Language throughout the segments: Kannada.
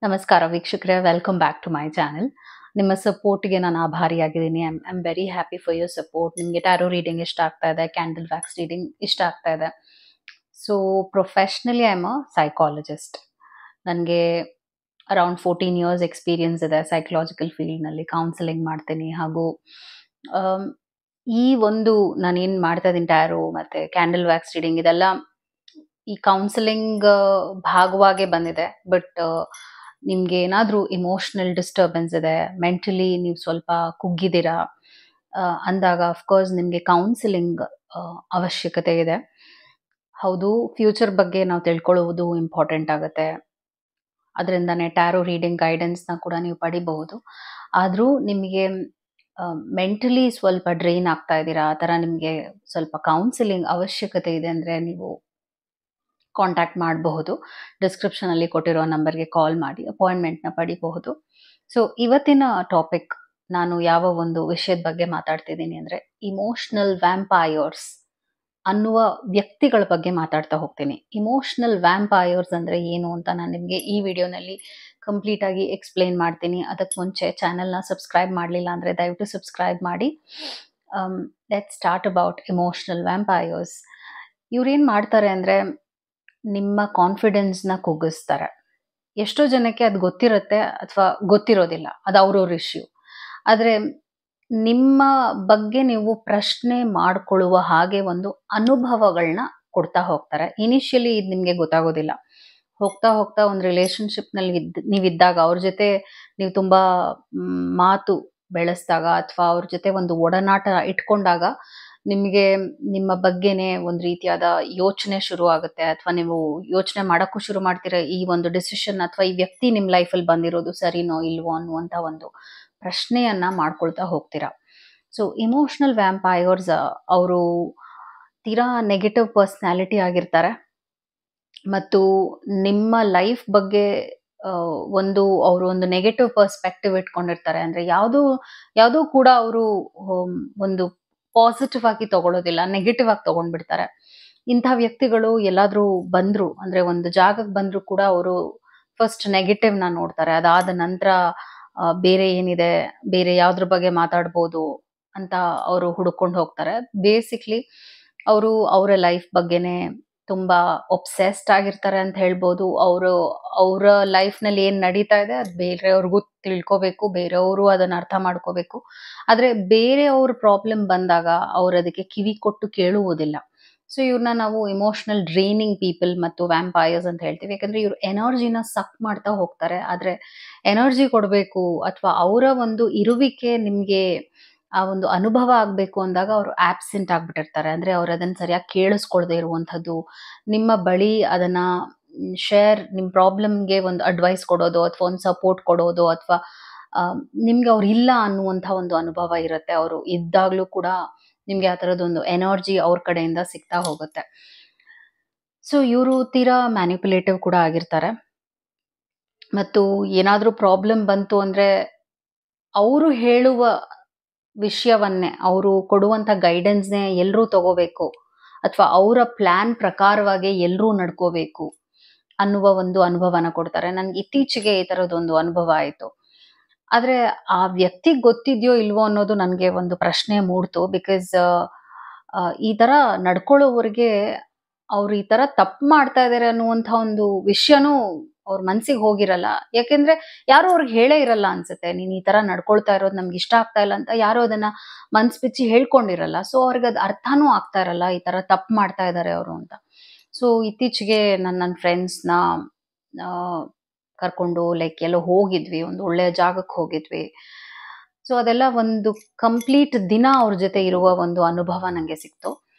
ನಮಸ್ಕಾರ ವೀಕ್ಷಕರೇ, welcome back to my channel. ನಿಮ್ಮ ಸಪೋರ್ಟ್ಗೆ ನಾನು ಆಭಾರಿಯಾಗಿದ್ದೀನಿ. I am very happy for your support. ನಿಮಗೆ ಟ್ಯಾರೋ ರೀಡಿಂಗ್ ಇಷ್ಟ ಆಗ್ತಾ ಇದೆ, ಕ್ಯಾಂಡಲ್ ವ್ಯಾಕ್ಸ್ ರೀಡಿಂಗ್ ಇಷ್ಟ ಆಗ್ತಾ ಇದೆ. So professionally I am a psychologist. ನನಗೆ ಅರೌಂಡ್ 14 ಇಯರ್ಸ್ ಎಕ್ಸ್ಪೀರಿಯನ್ಸ್ ಇದೆ ಸೈಕಲಾಜಿಕಲ್ ಫೀಲ್ಡ್ನಲ್ಲಿ. ಕೌನ್ಸಿಲಿಂಗ್ ಮಾಡ್ತೀನಿ ಹಾಗೂ ಆಮ್, ಈ ಒಂದು ನಾನೇನು ಮಾಡ್ತಾ ಇದ್ದೀನಿ ಟ್ಯಾರೋ ಮತ್ತು ಕ್ಯಾಂಡಲ್ ವ್ಯಾಕ್ಸ್ ರೀಡಿಂಗ್ ಇದೆಲ್ಲ ಈ ಕೌನ್ಸಿಲಿಂಗ್ ಭಾಗವಾಗೇ ಬಂದಿದೆ. ಬಟ್ ನಿಮ್ಗೆ ಏನಾದರೂ ಇಮೋಷನಲ್ ಡಿಸ್ಟರ್ಬೆನ್ಸ್ ಇದೆ, ಮೆಂಟಲಿ ನೀವು ಸ್ವಲ್ಪ ಕುಗ್ಗಿದ್ದೀರಾ ಅಂದಾಗ ಅಫ್ಕೋರ್ಸ್ ನಿಮಗೆ ಕೌನ್ಸಿಲಿಂಗ್ ಅವಶ್ಯಕತೆ ಇದೆ. ಹೌದು, ಫ್ಯೂಚರ್ ಬಗ್ಗೆ ನಾವು ತಿಳ್ಕೊಳ್ಳುವುದು ಇಂಪಾರ್ಟೆಂಟ್ ಆಗುತ್ತೆ. ಅದರಿಂದನೇ ಟ್ಯಾರೋ ರೀಡಿಂಗ್ ಗೈಡೆನ್ಸ್ನ ಕೂಡ ನೀವು ಪಡಿಬಹುದು. ಆದರೂ ನಿಮಗೆ ಮೆಂಟಲಿ ಸ್ವಲ್ಪ ಡ್ರೈನ್ ಆಗ್ತಾ ಇದ್ದೀರಾ, ಆ ಥರ ನಿಮಗೆ ಸ್ವಲ್ಪ ಕೌನ್ಸಿಲಿಂಗ್ ಅವಶ್ಯಕತೆ ಇದೆ ಅಂದರೆ ನೀವು ಕಾಂಟ್ಯಾಕ್ಟ್ ಮಾಡಬಹುದು. ಡಿಸ್ಕ್ರಿಪ್ಷನಲ್ಲಿ ಕೊಟ್ಟಿರೋ ನಂಬರ್ಗೆ ಕಾಲ್ ಮಾಡಿ ಅಪಾಯಿಂಟ್ಮೆಂಟ್ನ ಪಡಿಬಹುದು. ಸೊ ಇವತ್ತಿನ ಟಾಪಿಕ್, ನಾನು ಯಾವ ಒಂದು ವಿಷಯದ ಬಗ್ಗೆ ಮಾತಾಡ್ತಿದ್ದೀನಿ ಅಂದರೆ ಇಮೋಷ್ನಲ್ ವ್ಯಾಂಪೈರ್ಸ್ ಅನ್ನುವ ವ್ಯಕ್ತಿಗಳ ಬಗ್ಗೆ ಮಾತಾಡ್ತಾ ಹೋಗ್ತೀನಿ. ಇಮೋಷ್ನಲ್ ವ್ಯಾಂಪೈರ್ಸ್ ಅಂದರೆ ಏನು ಅಂತ ನಾನು ನಿಮಗೆ ಈ ವಿಡಿಯೋನಲ್ಲಿ ಕಂಪ್ಲೀಟಾಗಿ ಎಕ್ಸ್ಪ್ಲೇನ್ ಮಾಡ್ತೀನಿ. ಅದಕ್ಕೆ ಮುಂಚೆ ಚಾನಲ್ನ ಸಬ್ಸ್ಕ್ರೈಬ್ ಮಾಡಲಿಲ್ಲ ಅಂದರೆ ದಯವಿಟ್ಟು ಸಬ್ಸ್ಕ್ರೈಬ್ ಮಾಡಿ. Let's start about emotional vampires. ಇವ್ರೇನು ಮಾಡ್ತಾರೆ ಅಂದರೆ ನಿಮ್ಮ ಕಾನ್ಫಿಡೆನ್ಸ್ನ ಕುಗ್ಗಿಸ್ತಾರೆ. ಎಷ್ಟೋ ಜನಕ್ಕೆ ಅದು ಗೊತ್ತಿರುತ್ತೆ ಅಥವಾ ಗೊತ್ತಿರೋದಿಲ್ಲ, ಅದು ಅವ್ರವ್ರ ಇಶ್ಯೂ. ಆದರೆ ನಿಮ್ಮ ಬಗ್ಗೆ ನೀವು ಪ್ರಶ್ನೆ ಮಾಡಿಕೊಳ್ಳುವ ಹಾಗೆ ಒಂದು ಅನುಭವಗಳನ್ನ ಕೊಡ್ತಾ ಹೋಗ್ತಾರೆ. ಇನಿಷಿಯಲಿ ಇದು ನಿಮಗೆ ಗೊತ್ತಾಗೋದಿಲ್ಲ. ಹೋಗ್ತಾ ಹೋಗ್ತಾ ಒಂದು ರಿಲೇಷನ್ಶಿಪ್ನಲ್ಲಿ ನೀವಿದ್ದಾಗ, ಅವ್ರ ಜೊತೆ ನೀವು ತುಂಬ ಮಾತು ಬೆಳೆಸಿದಾಗ ಅಥವಾ ಅವ್ರ ಜೊತೆ ಒಂದು ಒಡನಾಟ ಇಟ್ಕೊಂಡಾಗ ನಿಮಗೆ ನಿಮ್ಮ ಬಗ್ಗೆನೇ ಒಂದು ರೀತಿಯಾದ ಯೋಚನೆ ಶುರು ಆಗುತ್ತೆ. ಅಥವಾ ನೀವು ಯೋಚನೆ ಮಾಡೋಕ್ಕೂ ಶುರು ಮಾಡ್ತೀರ, ಈ ಒಂದು ಡಿಸಿಷನ್ ಅಥವಾ ಈ ವ್ಯಕ್ತಿ ನಿಮ್ಮ ಲೈಫಲ್ಲಿ ಬಂದಿರೋದು ಸರಿನೋ ಇಲ್ವೋ ಅನ್ನುವಂಥ ಒಂದು ಪ್ರಶ್ನೆಯನ್ನು ಮಾಡ್ಕೊಳ್ತಾ ಹೋಗ್ತೀರಾ. ಸೊ ಇಮೋಷ್ನಲ್ ವ್ಯಾಂಪೈರ್ಸ್ ಅವರು ತೀರಾ ನೆಗೆಟಿವ್ ಪರ್ಸ್ನಾಲಿಟಿ ಆಗಿರ್ತಾರೆ ಮತ್ತು ನಿಮ್ಮ ಲೈಫ್ ಬಗ್ಗೆ ಅವರು ಒಂದು ನೆಗೆಟಿವ್ ಪರ್ಸ್ಪೆಕ್ಟಿವ್ ಇಟ್ಕೊಂಡಿರ್ತಾರೆ. ಅಂದರೆ ಯಾವುದೂ ಕೂಡ ಅವರು ಒಂದು ಪಾಸಿಟಿವ್ ಆಗಿ ತಗೊಳ್ಳೋದಿಲ್ಲ, ನೆಗೆಟಿವ್ ಆಗಿ ತಗೊಂಡ್ಬಿಡ್ತಾರೆ. ಇಂಥ ವ್ಯಕ್ತಿಗಳು ಎಲ್ಲಾದರೂ ಬಂದರು ಅಂದರೆ ಒಂದು ಜಾಗಕ್ಕೆ ಬಂದರೂ ಕೂಡ ಅವರು ಫಸ್ಟ್ ನೆಗೆಟಿವ್ನ ನೋಡ್ತಾರೆ. ಅದಾದ ನಂತರ ಬೇರೆ ಏನಿದೆ, ಬೇರೆ ಯಾವುದ್ರ ಬಗ್ಗೆ ಮಾತಾಡ್ಬೋದು ಅಂತ ಅವರು ಹುಡ್ಕೊಂಡು ಹೋಗ್ತಾರೆ. ಬೇಸಿಕ್ಲಿ ಅವರು ಅವರ ಲೈಫ್ ಬಗ್ಗೆನೇ ತುಂಬ ಒಬ್ಸೆಸ್ಡ್ ಆಗಿರ್ತಾರೆ ಅಂತ ಹೇಳ್ಬೋದು. ಅವರ ಲೈಫ್ನಲ್ಲಿ ಏನು ನಡೀತಾ ಇದೆ ಅದು ಬೇರೆಯವ್ರಿಗೂ ತಿಳ್ಕೋಬೇಕು, ಬೇರೆಯವರು ಅದನ್ನು ಅರ್ಥ ಮಾಡ್ಕೋಬೇಕು. ಆದರೆ ಬೇರೆಯವ್ರ ಪ್ರಾಬ್ಲಮ್ ಬಂದಾಗ ಅವ್ರು ಅದಕ್ಕೆ ಕಿವಿ ಕೊಟ್ಟು ಕೇಳುವುದಿಲ್ಲ. ಸೊ ಇವ್ರನ್ನ ನಾವು ಇಮೋಷ್ನಲ್ ಡ್ರೈನಿಂಗ್ ಪೀಪಲ್ ಮತ್ತು ವ್ಯಾಂಪೈರ್ಸ್ ಅಂತ ಹೇಳ್ತೀವಿ. ಯಾಕಂದರೆ ಇವರು ಎನರ್ಜಿನ ಸಕ್ ಮಾಡ್ತಾ ಹೋಗ್ತಾರೆ. ಆದರೆ ಎನರ್ಜಿ ಕೊಡಬೇಕು ಅಥವಾ ಅವರ ಒಂದು ಇರುವಿಕೆ ನಿಮಗೆ ಆ ಒಂದು ಅನುಭವ ಆಗಬೇಕು ಅಂದಾಗ ಅವರು ಆಬ್ಸೆಂಟ್ ಆಗಿಬಿಟ್ಟಿರ್ತಾರೆ. ಅಂದರೆ ಅವ್ರು ಅದನ್ನು ಸರಿಯಾಗಿ ಕೇಳಿಸ್ಕೊಳ್ದೇ ಇರುವಂಥದ್ದು, ನಿಮ್ಮ ಬಳಿ ಅದನ್ನು ನಿಮ್ಮ ಪ್ರಾಬ್ಲಮ್ಗೆ ಒಂದು ಅಡ್ವೈಸ್ ಕೊಡೋದು ಅಥವಾ ಒಂದು ಸಪೋರ್ಟ್ ಕೊಡೋದು ಅಥವಾ ನಿಮ್ಗೆ ಅವ್ರು ಇಲ್ಲ ಅನ್ನುವಂಥ ಒಂದು ಅನುಭವ ಇರುತ್ತೆ. ಅವರು ಇದ್ದಾಗಲೂ ಕೂಡ ನಿಮಗೆ ಆ ಥರದೊಂದು ಎನರ್ಜಿ ಅವ್ರ ಕಡೆಯಿಂದ ಸಿಗ್ತಾ ಹೋಗುತ್ತೆ. ಸೊ ಇವರು ತೀರಾ ಮ್ಯಾನಿಪ್ಯುಲೇಟಿವ್ ಕೂಡ ಆಗಿರ್ತಾರೆ. ಮತ್ತು ಏನಾದರೂ ಪ್ರಾಬ್ಲಮ್ ಬಂತು ಅಂದರೆ ಅವರು ಹೇಳುವ ವಿಷಯವನ್ನೇ, ಅವರು ಕೊಡುವಂಥ ಗೈಡೆನ್ಸ್ನೇ ಎಲ್ಲರೂ ತಗೋಬೇಕು ಅಥವಾ ಅವರ ಪ್ಲ್ಯಾನ್ ಪ್ರಕಾರವಾಗಿ ಎಲ್ಲರೂ ನಡ್ಕೋಬೇಕು ಅನ್ನುವ ಒಂದು ಅನುಭವನ ಕೊಡ್ತಾರೆ. ನನಗೆ ಇತ್ತೀಚೆಗೆ ಈ ಥರದೊಂದು ಅನುಭವ ಆಯಿತು. ಆದರೆ ಆ ವ್ಯಕ್ತಿಗೆ ಗೊತ್ತಿದೆಯೋ ಇಲ್ವೋ ಅನ್ನೋದು ನನಗೆ ಒಂದು ಪ್ರಶ್ನೆ ಮೂಡ್ತು. ಬಿಕಾಸ್ ಈ ಥರ ನಡ್ಕೊಳ್ಳೋವ್ರಿಗೆ ಅವ್ರು ಈ ಥರ ತಪ್ಪು ಮಾಡ್ತಾ ಇದ್ದಾರೆ ಅನ್ನುವಂಥ ಒಂದು ವಿಷಯನೂ ಅವ್ರ ಮನಸ್ಸಿಗೆ ಹೋಗಿರಲ್ಲ. ಯಾಕೆಂದರೆ ಯಾರೂ ಅವ್ರಿಗೆ ಹೇಳೇ ಇರಲ್ಲ ಅನ್ಸುತ್ತೆ, ನೀನು ಈ ಥರ ನಡ್ಕೊಳ್ತಾ ಇರೋದು ನಮ್ಗೆ ಇಷ್ಟ ಆಗ್ತಾ ಇಲ್ಲ ಅಂತ ಯಾರೂ ಅದನ್ನು ಮನ್ಸು ಬಿಚ್ಚಿ ಹೇಳ್ಕೊಂಡಿರಲ್ಲ. ಸೊ ಅವ್ರಿಗೆ ಅದು ಅರ್ಥನೂ ಆಗ್ತಾ ಇರಲ್ಲ, ಈ ಥರ ತಪ್ಪು ಮಾಡ್ತಾ ಇದ್ದಾರೆ ಅವರು ಅಂತ. ಸೊ ಇತ್ತೀಚೆಗೆ ನನ್ನ ಫ್ರೆಂಡ್ಸ್ನ ಕರ್ಕೊಂಡು ಎಲ್ಲೋ ಹೋಗಿದ್ವಿ, ಒಂದು ಒಳ್ಳೆಯ ಜಾಗಕ್ಕೆ ಹೋಗಿದ್ವಿ. ಸೊ ಅದೆಲ್ಲ ಒಂದು ಕಂಪ್ಲೀಟ್ ದಿನ ಅವ್ರ ಜೊತೆ ಇರುವ ಒಂದು ಅನುಭವ ನನಗೆ ಸಿಕ್ತು.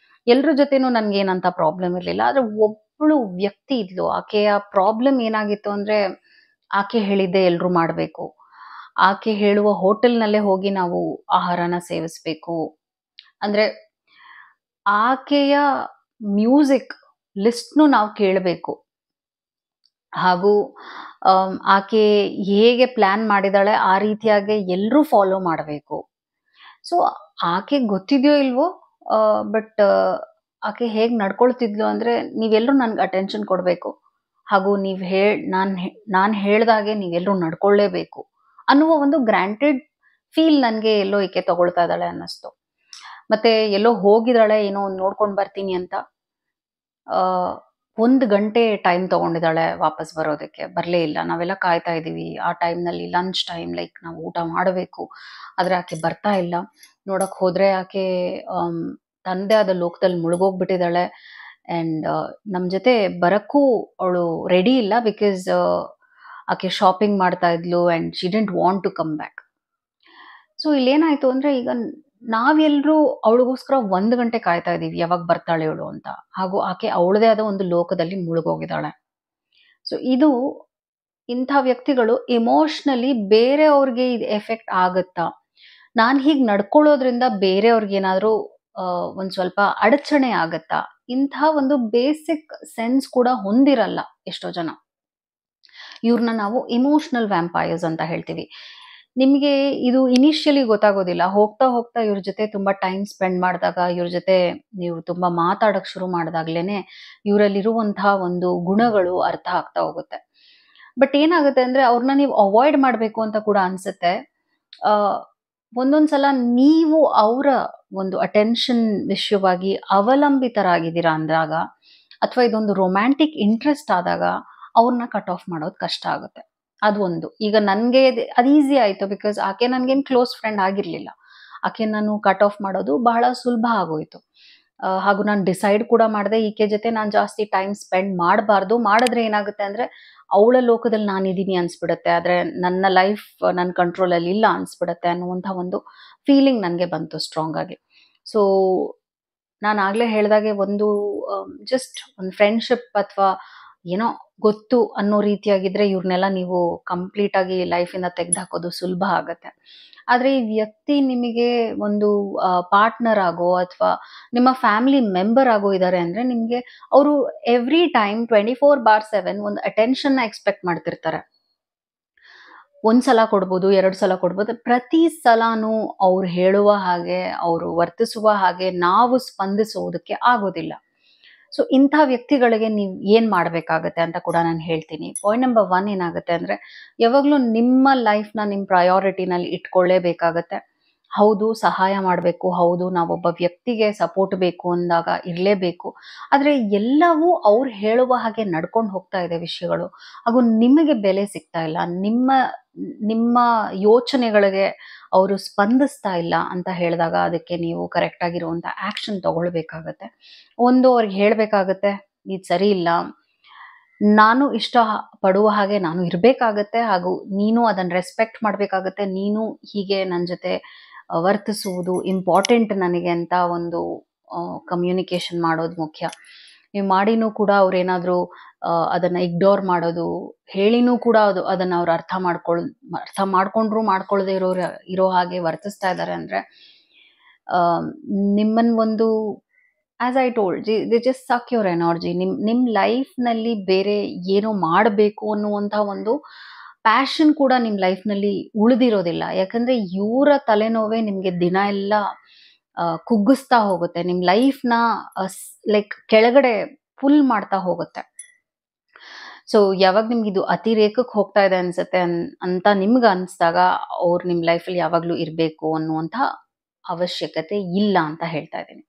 ಎಲ್ಲರ ಜೊತೆನೂ ನನಗೇನಂತ ಪ್ರಾಬ್ಲಮ್ ಇರಲಿಲ್ಲ. ಆದರೆ ಒಬ್ಬಳು ವ್ಯಕ್ತಿ ಇದ್ಲು, ಆಕೆಯ ಪ್ರಾಬ್ಲಮ್ ಏನಾಗಿತ್ತು ಅಂದರೆ ಆಕೆ ಹೇಳಿದ್ದೆ ಎಲ್ಲರೂ ಮಾಡಬೇಕು, ಆಕೆ ಹೇಳುವ ಹೋಟೆಲ್ನಲ್ಲೇ ಹೋಗಿ ನಾವು ಆಹಾರನ ಸೇವಿಸಬೇಕು, ಅಂದರೆ ಆಕೆಯ ಮ್ಯೂಸಿಕ್ ಲಿಸ್ಟ್ನು ನಾವು ಕೇಳಬೇಕು, ಹಾಗೂ ಆಕೆ ಹೇಗೆ ಪ್ಲ್ಯಾನ್ ಮಾಡಿದಾಳೆ ಆ ರೀತಿಯಾಗಿ ಎಲ್ಲರೂ ಫಾಲೋ ಮಾಡಬೇಕು. ಸೊ ಆಕೆಗೆ ಗೊತ್ತಿದೆಯೋ ಇಲ್ವೋ, ಬಟ್ ಆಕೆ ಹೇಗೆ ನಡ್ಕೊಳ್ತಿದ್ಲು ಅಂದರೆ ನೀವೆಲ್ಲರೂ ನನಗೆ ಅಟೆನ್ಷನ್ ಕೊಡಬೇಕು, ಹಾಗೂ ನಾನು ಹೇಳ್ದಾಗೆ ನೀವೆಲ್ಲರೂ ನಡ್ಕೊಳ್ಳೇಬೇಕು ಅನ್ನುವ ಒಂದು ಗ್ರಾಂಟೆಡ್ ಫೀಲ್ ನನಗೆ ಎಲ್ಲೋ ಈಕೆ ತಗೊಳ್ತಾ ಇದ್ದಾಳೆ ಅನ್ನಿಸ್ತು. ಮತ್ತೆ ಎಲ್ಲೋ ಹೋಗಿದ್ದಾಳೆ, ಏನೋ ಒಂದ್ ನೋಡ್ಕೊಂಡ್ ಬರ್ತೀನಿ ಅಂತ 1 ಗಂಟೆ ಟೈಮ್ ತಗೊಂಡಿದ್ದಾಳೆ ವಾಪಸ್ ಬರೋದಕ್ಕೆ. ಬರ್ಲೇ ಇಲ್ಲ. ನಾವೆಲ್ಲ ಕಾಯ್ತಾ ಇದೀವಿ. ಆ ಟೈಮ್‌ನಲ್ಲಿ ಲಂಚ್ ಟೈಮ್, ಲೈಕ್ ನಾವು ಊಟ ಮಾಡಬೇಕು. ಆದ್ರೆ ಆಕೆ ಬರ್ತಾ ಇಲ್ಲ. ನೋಡಕ್ ಹೋದ್ರೆ ಆಕೆ ತನ್ನದೇ ಆದ ಲೋಕದಲ್ಲಿ ಮುಳುಗೋಗ್ಬಿಟ್ಟಿದ್ದಾಳೆ. ಅಂಡ್ ನಮ್ ಜೊತೆ ಬರಕ್ಕೂ ಅವಳು ರೆಡಿ ಇಲ್ಲ. ಬಿಕಾಸ್ ಆಕೆ ಶಾಪಿಂಗ್ ಮಾಡ್ತಾ ಇದ್ಲು and she didn't want to come back. So ಇಲ್ಲೇನಾಯ್ತು ಅಂದ್ರೆ, ಈಗ ನಾವೆಲ್ಲರೂ ಅವಳಿಗೋಸ್ಕರ 1 ಗಂಟೆ ಕಾಯ್ತಾ ಇದೀವಿ ಯಾವಾಗ ಬರ್ತಾಳೆ ಇವಳು ಅಂತ. ಹಾಗೂ ಆಕೆ ಅವಳದೇ ಆದ ಒಂದು ಲೋಕದಲ್ಲಿ ಮುಳುಗೋಗಿದ್ದಾಳೆ. ಸೊ ಇಂಥ ವ್ಯಕ್ತಿಗಳು ಎಮೋಷನಲಿ ಬೇರೆಯವ್ರಿಗೆ ಇದು ಎಫೆಕ್ಟ್ ಆಗುತ್ತಾ? ನಾನ್ ಹೀಗ್ ನಡ್ಕೊಳ್ಳೋದ್ರಿಂದ ಬೇರೆಯವ್ರಿಗೇನಾದ್ರೂ ಒಂದ್ ಸ್ವಲ್ಪ ಅಡಚಣೆ ಆಗತ್ತಾ? ಇಂಥ ಒಂದು ಬೇಸಿಕ್ ಸೆನ್ಸ್ ಕೂಡ ಹೊಂದಿರಲ್ಲ ಎಷ್ಟೋ ಜನ. ಇವ್ರನ್ನ ನಾವು ಇಮೋಷನಲ್ ವ್ಯಾಂಪೈರ್ಸ್ ಅಂತ ಹೇಳ್ತೀವಿ. ನಿಮ್ಗೆ ಇದು ಇನಿಷಿಯಲಿ ಗೊತ್ತಾಗೋದಿಲ್ಲ. ಹೋಗ್ತಾ ಹೋಗ್ತಾ ಇವ್ರ ಜೊತೆ ತುಂಬಾ ಟೈಮ್ ಸ್ಪೆಂಡ್ ಮಾಡಿದಾಗ, ಇವ್ರ ಜೊತೆ ನೀವು ತುಂಬಾ ಮಾತಾಡಕ್ ಶುರು ಮಾಡಿದಾಗ್ಲೇನೆ ಇವರಲ್ಲಿರುವಂತಹ ಒಂದು ಗುಣಗಳು ಅರ್ಥ ಆಗ್ತಾ ಹೋಗುತ್ತೆ. ಬಟ್ ಏನಾಗುತ್ತೆ ಅಂದ್ರೆ, ಅವ್ರನ್ನ ನೀವು ಅವಾಯ್ಡ್ ಮಾಡ್ಬೇಕು ಅಂತ ಕೂಡ ಅನ್ಸುತ್ತೆ. ಒಂದೊಂದ್ಸಲ ನೀವು ಅವರ ಒಂದು ಅಟೆನ್ಷನ್ ವಿಷಯವಾಗಿ ಅವಲಂಬಿತರಾಗಿದ್ದೀರಾ ಅಂದಾಗ, ಅಥವಾ ಇದೊಂದು ರೊಮ್ಯಾಂಟಿಕ್ ಇಂಟ್ರೆಸ್ಟ್ ಆದಾಗ ಅವ್ರನ್ನ ಕಟ್ ಆಫ್ ಮಾಡೋದು ಕಷ್ಟ ಆಗುತ್ತೆ. ಅದು ಒಂದು. ಈಗ ನನ್ಗೆ ಅದು ಈಸಿ ಆಯ್ತು. ಬಿಕಾಸ್ ಆಕೆ ನನ್ಗೇನ್ ಕ್ಲೋಸ್ ಫ್ರೆಂಡ್ ಆಗಿರ್ಲಿಲ್ಲ. ಆಕೆ ನಾನು ಕಟ್ ಆಫ್ ಮಾಡೋದು ಬಹಳ ಸುಲಭ ಆಗೋಯ್ತು. ಹಾಗೂ ನಾನು ಡಿಸೈಡ್ ಕೂಡ ಮಾಡಿದೆ, ಈಕೆ ಜೊತೆ ನಾನು ಜಾಸ್ತಿ ಟೈಮ್ ಸ್ಪೆಂಡ್ ಮಾಡಬಾರ್ದು. ಮಾಡಿದ್ರೆ ಏನಾಗುತ್ತೆ ಅಂದ್ರೆ, ಅವಳ ಲೋಕದಲ್ಲಿ ನಾನಿದ್ದೀನಿ ಅನ್ಸ್ಬಿಡುತ್ತೆ. ಆದ್ರೆ ನನ್ನ ಲೈಫ್ ನನ್ನ ಕಂಟ್ರೋಲಲ್ಲಿ ಇಲ್ಲ ಅನ್ಸ್ಬಿಡುತ್ತೆ ಅನ್ನುವಂಥ ಒಂದು ಫೀಲಿಂಗ್ ನನಗೆ ಬಂತು ಸ್ಟ್ರಾಂಗ್ ಆಗಿ. ಸೊ ನಾನು ಆಗ್ಲೇ ಹೇಳ್ದಾಗೆ, ಒಂದು ಜಸ್ಟ್ ಒಂದು ಫ್ರೆಂಡ್ಶಿಪ್ ಅಥವಾ ಏನೋ ಗೊತ್ತು ಅನ್ನೋ ರೀತಿಯಾಗಿದ್ರೆ ಇವ್ರನ್ನೆಲ್ಲ ನೀವು ಕಂಪ್ಲೀಟ್ ಆಗಿ ಲೈಫಿಂದ ತೆಗೆದುಹಾಕೋದು ಸುಲಭ ಆಗತ್ತೆ. ಆದ್ರೆ ಈ ವ್ಯಕ್ತಿ ನಿಮಗೆ ಒಂದು ಪಾರ್ಟ್ನರ್ ಆಗೋ ಅಥವಾ ನಿಮ್ಮ ಫ್ಯಾಮಿಲಿ ಮೆಂಬರ್ ಆಗೋ ಇದ್ದಾರೆ ಅಂದ್ರೆ, ನಿಮ್ಗೆ ಅವರು ಎವ್ರಿ ಟೈಮ್ 24/7 ಒಂದು ಅಟೆನ್ಷನ್ ಎಕ್ಸ್ಪೆಕ್ಟ್ ಮಾಡ್ತಿರ್ತಾರೆ. ಒಂದ್ಸಲ ಕೊಡ್ಬೋದು, 2 ಸಲ ಕೊಡ್ಬೋದು. ಪ್ರತಿ ಸಲಾನು ಅವ್ರು ಹೇಳುವ ಹಾಗೆ, ಅವರು ವರ್ತಿಸುವ ಹಾಗೆ ನಾವು ಸ್ಪಂದಿಸುವುದಕ್ಕೆ ಆಗೋದಿಲ್ಲ. ಸೊ ಇಂಥ ವ್ಯಕ್ತಿಗಳಿಗೆ ನೀವು ಏನ್ ಮಾಡ್ಬೇಕಾಗತ್ತೆ ಅಂತ ಕೂಡ ನಾನು ಹೇಳ್ತೀನಿ. ಪಾಯಿಂಟ್ ನಂಬರ್ 1 ಏನಾಗುತ್ತೆ ಅಂದ್ರೆ, ಯಾವಾಗ್ಲೂ ನಿಮ್ಮ ಲೈಫ್ನ ನಿಮ್ಮ ಪ್ರಯಾರಿಟಿನಲ್ಲಿ ಇಟ್ಕೊಳ್ಳೇಬೇಕಾಗತ್ತೆ. ಹೌದು, ಸಹಾಯ ಮಾಡಬೇಕು. ಹೌದು, ನಾವೊಬ್ಬ ವ್ಯಕ್ತಿಗೆ ಸಪೋರ್ಟ್ ಬೇಕು ಅಂದಾಗ ಇರಲೇಬೇಕು. ಆದ್ರೆ ಎಲ್ಲವೂ ಅವ್ರು ಹೇಳುವ ಹಾಗೆ ನಡ್ಕೊಂಡು ಹೋಗ್ತಾ ಇದೆ ವಿಷಯಗಳು. ಹಾಗೂ ನಿಮಗೆ ಬೆಲೆ ಸಿಗ್ತಾ ಇಲ್ಲ. ನಿಮ್ಮ ಯೋಚನೆಗಳಿಗೆ ಅವರು ಸ್ಪಂದಿಸ್ತಾ ಇಲ್ಲ ಅಂತ ಹೇಳಿದಾಗ, ಅದಕ್ಕೆ ನೀವು ಕರೆಕ್ಟ್ ಆಗಿರುವಂತ ಆಕ್ಷನ್ ತಗೊಳ್ಬೇಕಾಗತ್ತೆ. ಒಂದು, ಅವ್ರಿಗೆ ಹೇಳ್ಬೇಕಾಗತ್ತೆ, ಇದು ಸರಿ ಇಲ್ಲ, ನಾನು ಇಷ್ಟ ಪಡುವ ಹಾಗೆ ನಾನು ಇರ್ಬೇಕಾಗತ್ತೆ, ಹಾಗೂ ನೀನು ಅದನ್ನ ರೆಸ್ಪೆಕ್ಟ್ ಮಾಡ್ಬೇಕಾಗತ್ತೆ. ನೀನು ಹೀಗೆ ನನ್ನ ಜೊತೆ ವರ್ತಿಸುವುದು ಇಂಪಾರ್ಟೆಂಟ್ ನನಗೆ ಅಂತ ಒಂದು ಕಮ್ಯುನಿಕೇಶನ್ ಮಾಡೋದು ಮುಖ್ಯ. ನೀವು ಮಾಡಿನೂ ಕೂಡ ಅವ್ರೇನಾದ್ರೂ ಅದನ್ನ ಇಗ್ನೋರ್ ಮಾಡೋದು, ಹೇಳಿನೂ ಕೂಡ ಅದನ್ನ ಅವ್ರು ಅರ್ಥ ಮಾಡ್ಕೊಂಡ್ರು ಮಾಡ್ಕೊಳ್ಳದೆ ಇರೋ ಹಾಗೆ ವರ್ತಿಸ್ತಾ ಇದ್ದಾರೆ ಅಂದ್ರೆ, ನಿಮ್ಮನ್ ಒಂದು, as I told, they just suck your energy. ನಿಮ್ ಲೈಫ್ನಲ್ಲಿ ಬೇರೆ ಏನೋ ಮಾಡಬೇಕು ಅನ್ನುವಂಥ ಒಂದು ಪ್ಯಾಷನ್ ಕೂಡ ನಿಮ್ ಲೈಫ್ನಲ್ಲಿ ಉಳಿದಿರೋದಿಲ್ಲ. ಯಾಕಂದ್ರೆ ಇವರ ತಲೆನೋವೇ ನಿಮ್ಗೆ ದಿನ ಎಲ್ಲ ಕುಗ್ಗಿಸ್ತಾ ಹೋಗುತ್ತೆ. ನಿಮ್ ಲೈಫ್ನ ಲೈಕ್ ಕೆಳಗಡೆ ಫುಲ್ ಮಾಡ್ತಾ ಹೋಗುತ್ತೆ. ಸೊ ಯಾವಾಗ ನಿಮ್ಗೆ ಇದು ಅತಿರೇಕಕ್ಕೆ ಹೋಗ್ತಾ ಇದೆ ಅನ್ಸುತ್ತೆ ಅಂತ ನಿಮ್ಗೆ ಅನ್ಸ್ದಾಗ, ಅವ್ರು ನಿಮ್ ಲೈಫಲ್ಲಿ ಯಾವಾಗ್ಲೂ ಇರ್ಬೇಕು ಅನ್ನುವಂಥ ಅವಶ್ಯಕತೆ ಇಲ್ಲ ಅಂತ ಹೇಳ್ತಾ ಇದ್ದೀನಿ.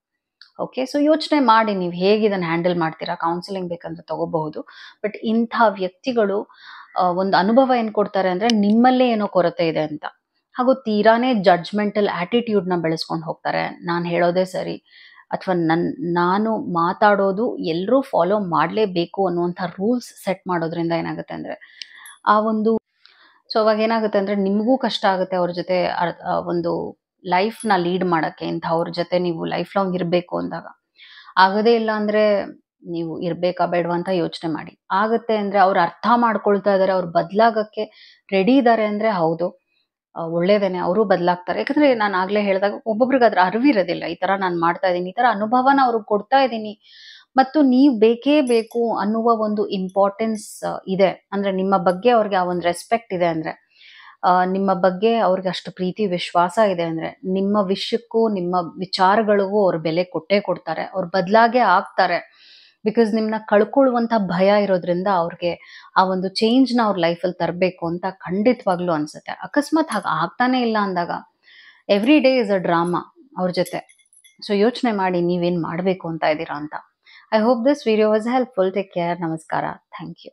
ಓಕೆ, ಸೊ ಯೋಚನೆ ಮಾಡಿ ನೀವು ಹೇಗೆ ಇದನ್ನ ಹ್ಯಾಂಡಲ್ ಮಾಡ್ತೀರಾ. ಕೌನ್ಸಿಲಿಂಗ್ ಬೇಕಂದ್ರೆ ತಗೋಬಹುದು. ಬಟ್ ಇಂಥ ವ್ಯಕ್ತಿಗಳು ಒಂದು ಅನುಭವ ಏನ್ ಕೊಡ್ತಾರೆ ಅಂದ್ರೆ, ನಿಮ್ಮಲ್ಲೇ ಏನೋ ಕೊರತೆ ಇದೆ ಅಂತ. ಹಾಗೂ ತೀರಾನೇ ಜಡ್ಜ್ಮೆಂಟಲ್ ಆಟಿಟ್ಯೂಡ್ನ ಬೆಳೆಸ್ಕೊಂಡು ಹೋಗ್ತಾರೆ. ನಾನು ಹೇಳೋದೇ ಸರಿ, ಅಥವಾ ನಾನು ಮಾತಾಡೋದು ಎಲ್ಲರೂ ಫಾಲೋ ಮಾಡಲೇಬೇಕು ಅನ್ನುವಂಥ ರೂಲ್ಸ್ ಸೆಟ್ ಮಾಡೋದ್ರಿಂದ ಏನಾಗುತ್ತೆ ಅಂದ್ರೆ, ಸೊ ಅವಾಗ ಏನಾಗುತ್ತೆ ಅಂದ್ರೆ, ನಿಮಗೂ ಕಷ್ಟ ಆಗುತ್ತೆ ಅವ್ರ ಜೊತೆ ಒಂದು ಲೈಫ್ನ ಲೀಡ್ ಮಾಡಕ್ಕೆ. ಇಂಥವ್ರ ಜೊತೆ ನೀವು ಲೈಫ್ ಲಾಂಗ್ ಇರಬೇಕು ಅಂದಾಗ. ಆಗದೇ ಇಲ್ಲ ಅಂದ್ರೆ ನೀವು ಇರ್ಬೇಕಾ ಬೇಡವಾ ಅಂತ ಯೋಚನೆ ಮಾಡಿ. ಆಗತ್ತೆ ಅಂದ್ರೆ, ಅವ್ರು ಅರ್ಥ ಮಾಡ್ಕೊಳ್ತಾ ಇದಾರೆ, ಅವ್ರು ಬದಲಾಗಕ್ಕೆ ರೆಡಿ ಇದ್ದಾರೆ ಅಂದ್ರೆ, ಹೌದು, ಒಳ್ಳೇದೇನೆ, ಅವರು ಬದಲಾಗ್ತಾರೆ. ಯಾಕಂದ್ರೆ ನಾನು ಆಗ್ಲೇ ಹೇಳಿದಾಗ, ಒಬ್ಬೊಬ್ರಿಗೆ ಅದ್ರ ಅರಿವಿರೋದಿಲ್ಲ. ಈ ತರ ನಾನು ಮಾಡ್ತಾ ಇದ್ದೀನಿ, ಈ ತರ ಅನುಭವನ ಅವ್ರಿಗೆ ಕೊಡ್ತಾ ಇದ್ದೀನಿ, ಮತ್ತು ನೀವು ಬೇಕೇ ಬೇಕು ಅನ್ನುವ ಒಂದು ಇಂಪಾರ್ಟೆನ್ಸ್ ಇದೆ ಅಂದ್ರೆ, ನಿಮ್ಮ ಬಗ್ಗೆ ಅವ್ರಿಗೆ ಆ ಒಂದು ರೆಸ್ಪೆಕ್ಟ್ ಇದೆ ಅಂದ್ರೆ, ನಿಮ್ಮ ಬಗ್ಗೆ ಅವ್ರಿಗೆ ಅಷ್ಟು ಪ್ರೀತಿ ವಿಶ್ವಾಸ ಇದೆ ಅಂದ್ರೆ, ನಿಮ್ಮ ವಿಷಯಕ್ಕೂ ನಿಮ್ಮ ವಿಚಾರಗಳಿಗೂ ಅವ್ರು ಬೆಲೆ ಕೊಟ್ಟೇ ಕೊಡ್ತಾರೆ. ಅವ್ರು ಬದಲಾಗೇ ಆಗ್ತಾರೆ. ಬಿಕಾಸ್ ನಿಮ್ಮನ್ನ ಕಳ್ಕೊಳ್ಳುವಂಥ ಭಯ ಇರೋದ್ರಿಂದ ಅವ್ರಿಗೆ ಆ ಒಂದು ಚೇಂಜ್‌ನ ಅವ್ರ ಲೈಫಲ್ಲಿ ತರಬೇಕು ಅಂತ ಖಂಡಿತವಾಗ್ಲೂ ಅನ್ಸುತ್ತೆ. ಅಕಸ್ಮಾತ್ ಹಾಗೆ ಆಗ್ತಾನೇ ಇಲ್ಲ ಅಂದಾಗ every day is a drama ಅವ್ರ ಜೊತೆ. ಸೊ ಯೋಚನೆ ಮಾಡಿ ನೀವೇನು ಮಾಡಬೇಕು ಅಂತ ಇದ್ದೀರಾ ಅಂತ. I hope this video was helpful. Take care. ನಮಸ್ಕಾರ. Thank you.